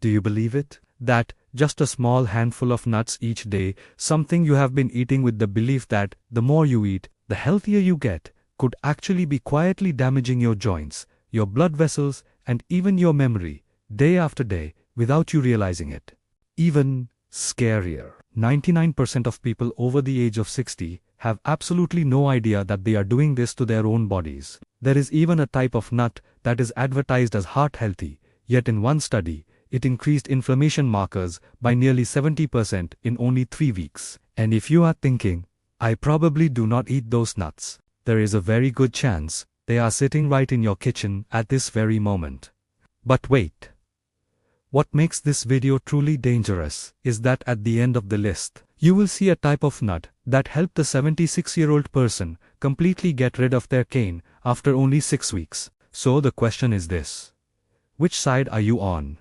Do you believe it? That just a small handful of nuts each day, something you have been eating with the belief that the more you eat, the healthier you get, could actually be quietly damaging your joints, your blood vessels, and even your memory, day after day, without you realizing it. Even scarier, 99% of people over the age of 60 have absolutely no idea that they are doing this to their own bodies. There is even a type of nut that is advertised as heart healthy, yet in one study, it increased inflammation markers by nearly 70% in only 3 weeks. And if you are thinking, I probably do not eat those nuts, there is a very good chance they are sitting right in your kitchen at this very moment. But wait. What makes this video truly dangerous is that at the end of the list, you will see a type of nut that helped the 76-year-old person completely get rid of their cane after only 6 weeks. So the question is this: which side are you on?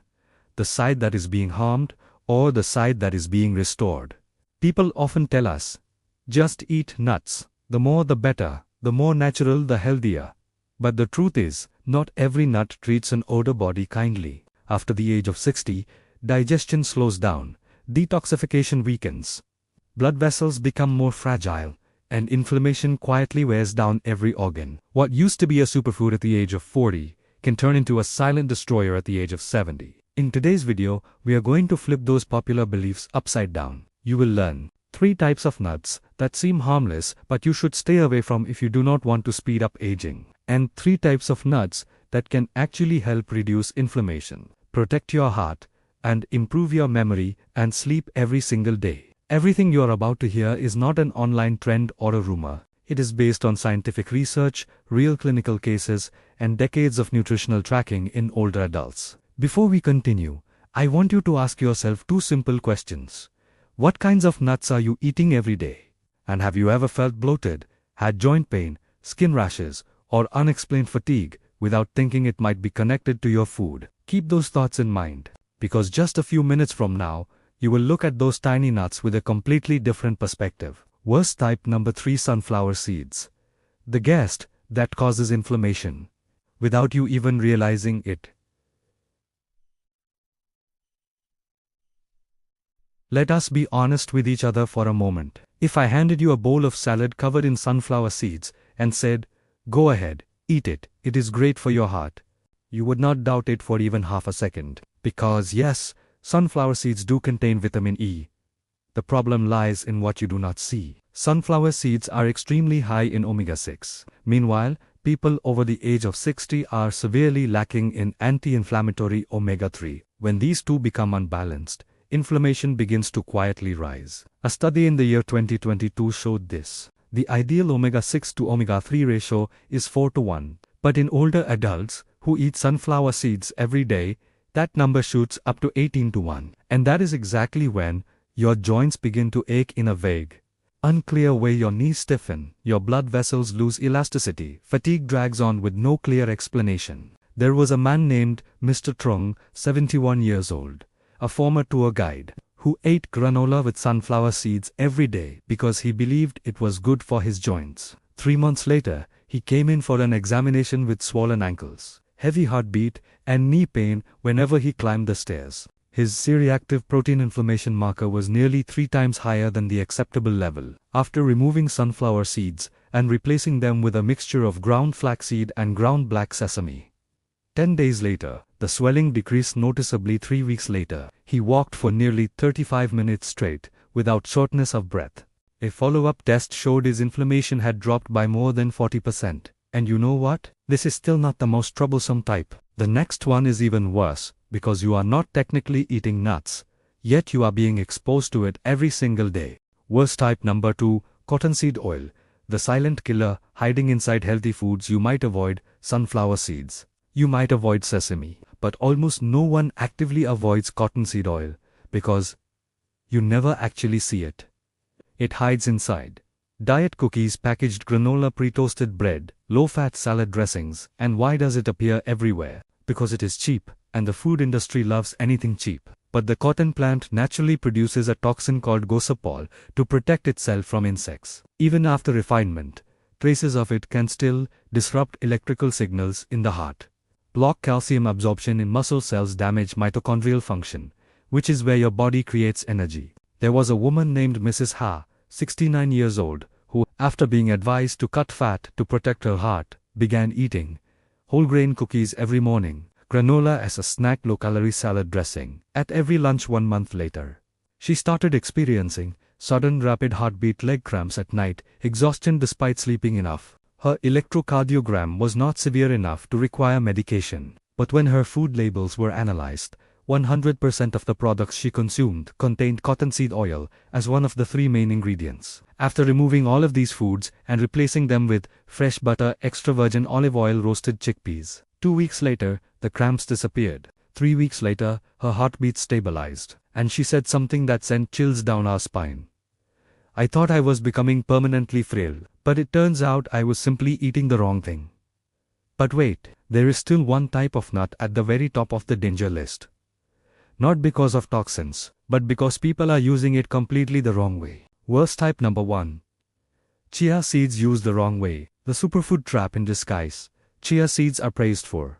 The side that is being harmed, or the side that is being restored? People often tell us, just eat nuts, the more the better, the more natural the healthier. But the truth is, not every nut treats an older body kindly. After the age of 60, digestion slows down, detoxification weakens, blood vessels become more fragile, and inflammation quietly wears down every organ. What used to be a superfood at the age of 40 can turn into a silent destroyer at the age of 70. In today's video, we are going to flip those popular beliefs upside down. You will learn 3 types of nuts that seem harmless but you should stay away from if you do not want to speed up aging, and 3 types of nuts that can actually help reduce inflammation, protect your heart, and improve your memory and sleep every single day. Everything you are about to hear is not an online trend or a rumor. It is based on scientific research, real clinical cases, and decades of nutritional tracking in older adults. Before we continue, I want you to ask yourself 2 simple questions. What kinds of nuts are you eating every day? And have you ever felt bloated, had joint pain, skin rashes, or unexplained fatigue without thinking it might be connected to your food? Keep those thoughts in mind, because just a few minutes from now, you will look at those tiny nuts with a completely different perspective. Worst type number 3: sunflower seeds. The guest that causes inflammation, without you even realizing it. Let us be honest with each other for a moment. If I handed you a bowl of salad covered in sunflower seeds and said, go ahead, eat it, it is great for your heart, you would not doubt it for even half a second. Because yes, sunflower seeds do contain vitamin E. The problem lies in what you do not see. Sunflower seeds are extremely high in omega-6. Meanwhile, people over the age of 60 are severely lacking in anti-inflammatory omega-3. When these two become unbalanced, inflammation begins to quietly rise. A study in the year 2022 showed this. The ideal omega-6 to omega-3 ratio is 4:1. But in older adults who eat sunflower seeds every day, that number shoots up to 18:1. And that is exactly when your joints begin to ache in a vague, unclear way. Your knees stiffen, your blood vessels lose elasticity, fatigue drags on with no clear explanation. There was a man named Mr. Trung, 71 years old, a former tour guide, who ate granola with sunflower seeds every day because he believed it was good for his joints. 3 months later, he came in for an examination with swollen ankles, heavy heartbeat, and knee pain whenever he climbed the stairs. His C-reactive protein inflammation marker was nearly 3 times higher than the acceptable level. After removing sunflower seeds and replacing them with a mixture of ground flaxseed and ground black sesame, 10 days later, the swelling decreased noticeably. 3 weeks later, he walked for nearly 35 minutes straight, without shortness of breath. A follow-up test showed his inflammation had dropped by more than 40%. And you know what? This is still not the most troublesome type. The next one is even worse, because you are not technically eating nuts, yet you are being exposed to it every single day. Worst type number 2, cottonseed oil. The silent killer hiding inside healthy foods. You might avoid sunflower seeds. You might avoid sesame, but almost no one actively avoids cottonseed oil, because you never actually see it. It hides inside diet cookies, packaged granola, pre-toasted bread, low-fat salad dressings. And why does it appear everywhere? Because it is cheap, and the food industry loves anything cheap. But the cotton plant naturally produces a toxin called gosopol to protect itself from insects. Even after refinement, traces of it can still disrupt electrical signals in the heart. block calcium absorption in muscle cells, damage mitochondrial function, which is where your body creates energy. There was a woman named Mrs. Ha, 69 years old, who, after being advised to cut fat to protect her heart, began eating whole grain cookies every morning, granola as a snack, low-calorie salad dressing at every lunch. 1 month later, she started experiencing sudden rapid heartbeat, leg cramps at night, exhaustion despite sleeping enough. Her electrocardiogram was not severe enough to require medication, but when her food labels were analyzed, 100% of the products she consumed contained cottonseed oil as one of the 3 main ingredients. After removing all of these foods and replacing them with fresh butter, extra virgin olive oil, roasted chickpeas, 2 weeks later, the cramps disappeared. 3 weeks later, her heartbeat stabilized, and she said something that sent chills down our spine. "I thought I was becoming permanently frail, but it turns out I was simply eating the wrong thing." But wait, there is still one type of nut at the very top of the danger list. Not because of toxins, but because people are using it completely the wrong way. Worst type number 1. Chia seeds used the wrong way. The superfood trap in disguise. Chia seeds are praised for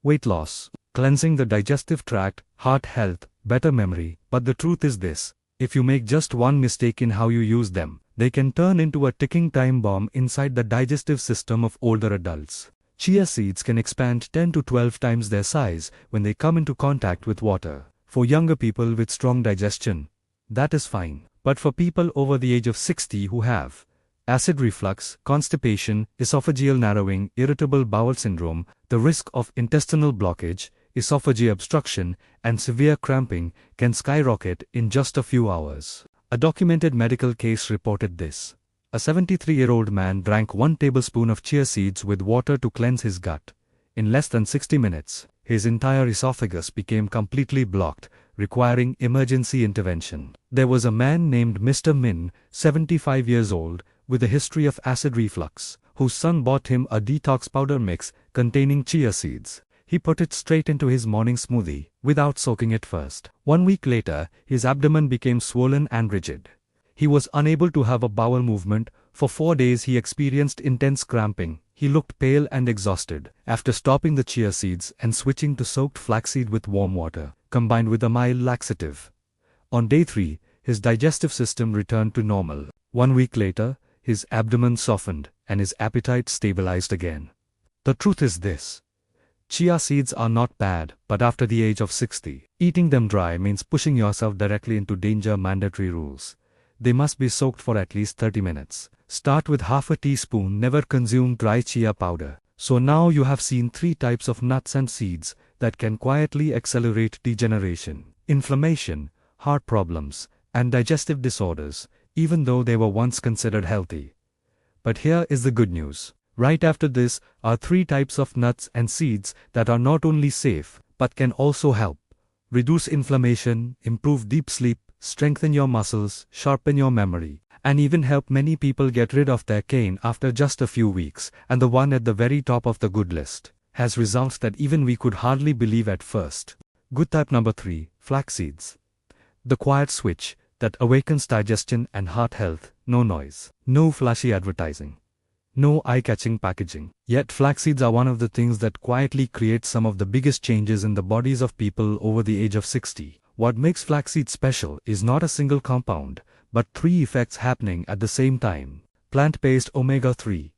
weight loss, cleansing the digestive tract, heart health, better memory, but the truth is this: if you make just one mistake in how you use them, they can turn into a ticking time bomb inside the digestive system of older adults. Chia seeds can expand 10 to 12 times their size when they come into contact with water. For younger people with strong digestion, that is fine. But for people over the age of 60 who have acid reflux, constipation, esophageal narrowing, irritable bowel syndrome, the risk of intestinal blockage, esophageal obstruction, and severe cramping can skyrocket in just a few hours. A documented medical case reported this. A 73-year-old man drank 1 tablespoon of chia seeds with water to cleanse his gut. In less than 60 minutes, his entire esophagus became completely blocked, requiring emergency intervention. There was a man named Mr. Min, 75 years old, with a history of acid reflux, whose son bought him a detox powder mix containing chia seeds. He put it straight into his morning smoothie, without soaking it first. 1 week later, his abdomen became swollen and rigid. He was unable to have a bowel movement. For 4 days he experienced intense cramping. He looked pale and exhausted. After stopping the chia seeds and switching to soaked flaxseed with warm water, combined with a mild laxative, on day 3, his digestive system returned to normal. 1 week later, his abdomen softened and his appetite stabilized again. The truth is this: chia seeds are not bad, but after the age of 60, eating them dry means pushing yourself directly into danger. Mandatory rules: they must be soaked for at least 30 minutes. Start with half a teaspoon. Never consume dry chia powder. So now you have seen 3 types of nuts and seeds that can quietly accelerate degeneration, inflammation, heart problems, and digestive disorders, even though they were once considered healthy. But here is the good news. Right after this are 3 types of nuts and seeds that are not only safe, but can also help reduce inflammation, improve deep sleep, strengthen your muscles, sharpen your memory, and even help many people get rid of their cane after just a few weeks. And the one at the very top of the good list has results that even we could hardly believe at first. Good type number 3, flax seeds. The quiet switch that awakens digestion and heart health. No noise, no flashy advertising, no eye-catching packaging. Yet flax seeds are one of the things that quietly create some of the biggest changes in the bodies of people over the age of 60. What makes flaxseed special is not a single compound, but 3 effects happening at the same time. Plant-based omega-3,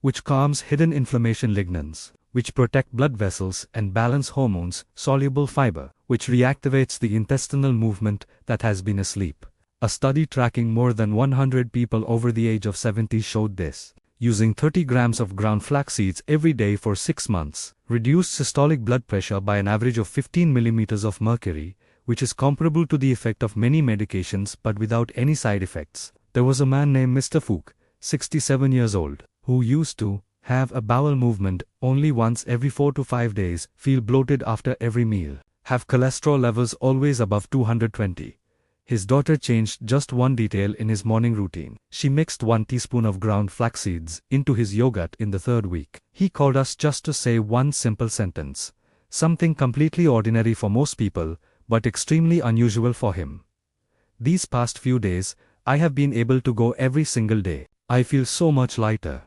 which calms hidden inflammation. Lignans, which protect blood vessels and balance hormones. Soluble fiber, which reactivates the intestinal movement that has been asleep. A study tracking more than 100 people over the age of 70 showed this. Using 30 grams of ground flax seeds every day for 6 months, reduced systolic blood pressure by an average of 15 millimeters of mercury, which is comparable to the effect of many medications but without any side effects. There was a man named Mr. Fook, 67 years old, who used to have a bowel movement only once every 4 to 5 days, feel bloated after every meal, have cholesterol levels always above 220. His daughter changed just one detail in his morning routine. She mixed 1 teaspoon of ground flax seeds into his yogurt in the 3rd week. He called us just to say one simple sentence. Something completely ordinary for most people, but extremely unusual for him. These past few days, I have been able to go every single day. I feel so much lighter.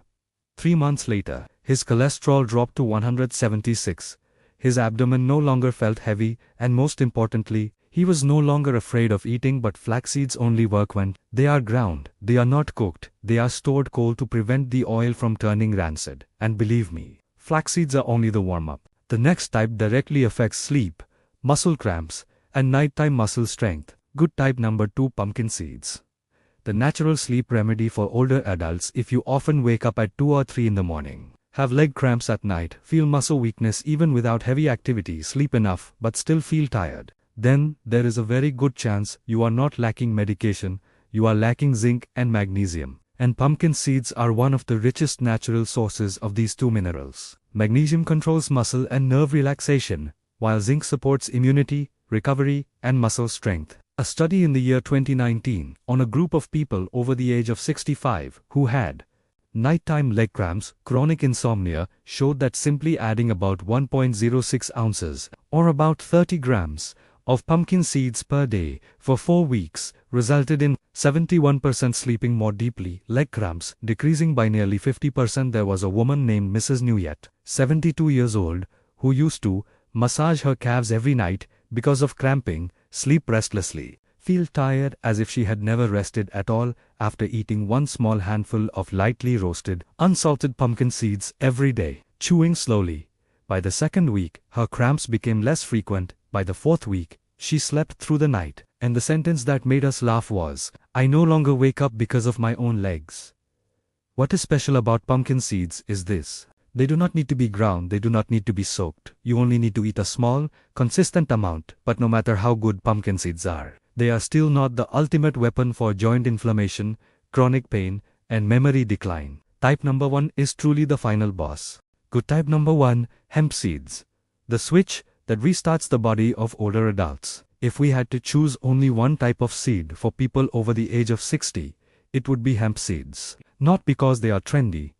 3 months later, his cholesterol dropped to 176. His abdomen no longer felt heavy, and most importantly, he was no longer afraid of eating. But flax seeds only work when they are ground. They are not cooked. They are stored cold to prevent the oil from turning rancid. And believe me, flax seeds are only the warm-up. The next type directly affects sleep, muscle cramps, and nighttime muscle strength. Good type number 2, pumpkin seeds. The natural sleep remedy for older adults. If you often wake up at 2 or 3 in the morning, have leg cramps at night, feel muscle weakness even without heavy activity, sleep enough but still feel tired, then there is a very good chance you are not lacking medication, you are lacking zinc and magnesium. And pumpkin seeds are one of the richest natural sources of these two minerals. Magnesium controls muscle and nerve relaxation, while zinc supports immunity, recovery, and muscle strength. A study in the year 2019 on a group of people over the age of 65 who had nighttime leg cramps, chronic insomnia, showed that simply adding about 1.06 ounces, or about 30 grams, of pumpkin seeds per day for 4 weeks resulted in 71% sleeping more deeply, leg cramps decreasing by nearly 50%. There was a woman named Mrs. Newett, 72 years old, who used to massage her calves every night because of cramping, sleep restlessly, feel tired as if she had never rested at all after eating one small handful of lightly roasted, unsalted pumpkin seeds every day, chewing slowly. By the second week, her cramps became less frequent. By the fourth week, she slept through the night, and the sentence that made us laugh was, "I no longer wake up because of my own legs." What is special about pumpkin seeds is this. They do not need to be ground, they do not need to be soaked. You only need to eat a small, consistent amount. But no matter how good pumpkin seeds are, they are still not the ultimate weapon for joint inflammation, chronic pain, and memory decline. Type number 1 is truly the final boss. Good type number 1, hemp seeds. The switch that restarts the body of older adults. If we had to choose only one type of seed for people over the age of 60, it would be hemp seeds. Not because they are trendy,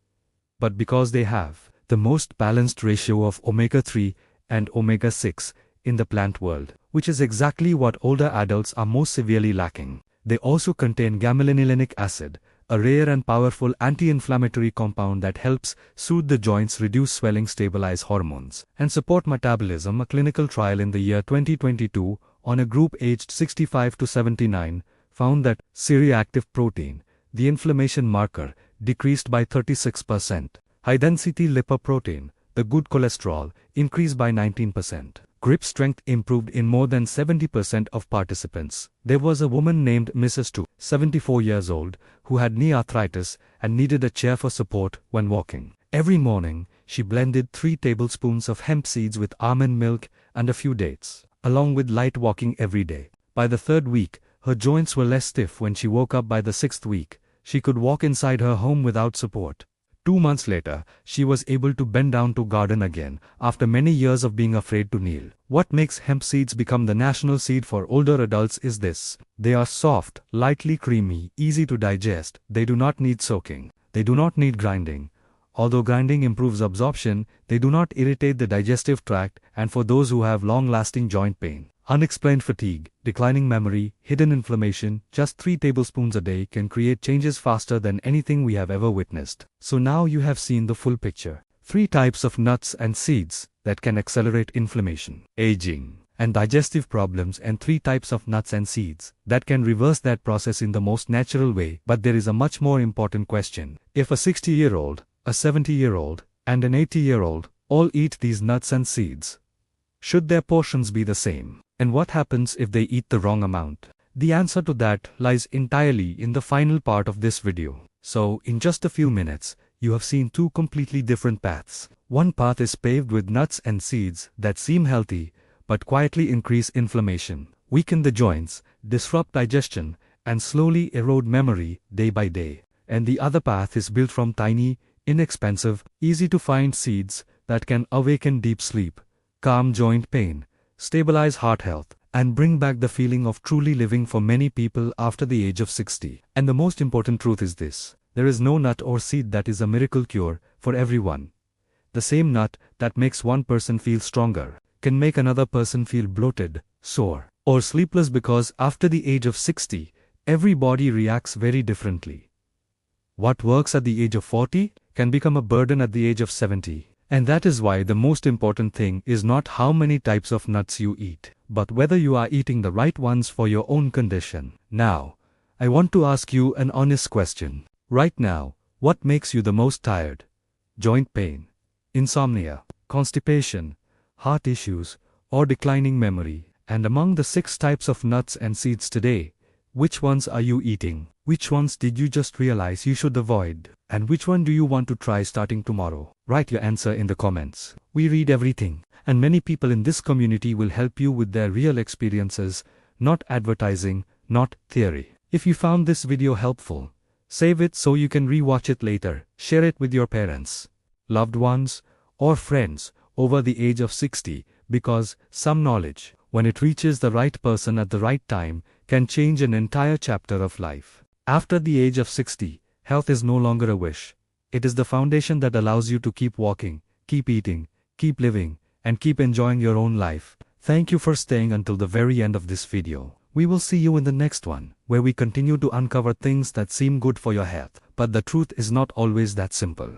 but because they have the most balanced ratio of omega-3 and omega-6 in the plant world, which is exactly what older adults are most severely lacking. They also contain gamma-linolenic acid, a rare and powerful anti-inflammatory compound that helps soothe the joints, reduce swelling, stabilize hormones, and support metabolism. A clinical trial in the year 2022 on a group aged 65 to 79 found that C-reactive protein, the inflammation marker, decreased by 36%. High-density lipoprotein, the good cholesterol, increased by 19%. Grip strength improved in more than 70% of participants. There was a woman named Mrs. 2, 74 years old, who had knee arthritis and needed a chair for support when walking. Every morning, she blended 3 tablespoons of hemp seeds with almond milk and a few dates, along with light walking every day. By the 3rd week, her joints were less stiff. When she woke up by the 6th week, she could walk inside her home without support. 2 months later, she was able to bend down to garden again, after many years of being afraid to kneel. What makes hemp seeds become the national seed for older adults is this. They are soft, lightly creamy, easy to digest. They do not need soaking. They do not need grinding. Although grinding improves absorption, they do not irritate the digestive tract. And for those who have long-lasting joint pain, unexplained fatigue, declining memory, hidden inflammation, just 3 tablespoons a day can create changes faster than anything we have ever witnessed. So now you have seen the full picture. 3 types of nuts and seeds that can accelerate inflammation, aging, and digestive problems, and 3 types of nuts and seeds that can reverse that process in the most natural way. But there is a much more important question. If a 60-year-old, a 70-year-old, and an 80-year-old all eat these nuts and seeds, should their portions be the same? And what happens if they eat the wrong amount? The answer to that lies entirely in the final part of this video. So, in just a few minutes, you have seen 2 completely different paths. One path is paved with nuts and seeds that seem healthy, but quietly increase inflammation, weaken the joints, disrupt digestion, and slowly erode memory day by day. And the other path is built from tiny, inexpensive, easy-to-find seeds that can awaken deep sleep, calm joint pain, stabilize heart health, and bring back the feeling of truly living for many people after the age of 60. And the most important truth is this. There is no nut or seed that is a miracle cure for everyone. The same nut that makes one person feel stronger can make another person feel bloated, sore, or sleepless, because after the age of 60, every body reacts very differently. What works at the age of 40 can become a burden at the age of 70. And that is why the most important thing is not how many types of nuts you eat, but whether you are eating the right ones for your own condition. Now, I want to ask you an honest question. Right now, what makes you the most tired? Joint pain, insomnia, constipation, heart issues, or declining memory? And among the 6 types of nuts and seeds today, which ones are you eating? Which ones did you just realize you should avoid? And which one do you want to try starting tomorrow? Write your answer in the comments. We read everything, and many people in this community will help you with their real experiences, not advertising, not theory. If you found this video helpful, save it so you can re-watch it later, share it with your parents, loved ones, or friends over the age of 60, because some knowledge, when it reaches the right person at the right time, can change an entire chapter of life. After the age of 60, health is no longer a wish. It is the foundation that allows you to keep walking, keep eating, keep living, and keep enjoying your own life. Thank you for staying until the very end of this video. We will see you in the next one, where we continue to uncover things that seem good for your health, but the truth is not always that simple.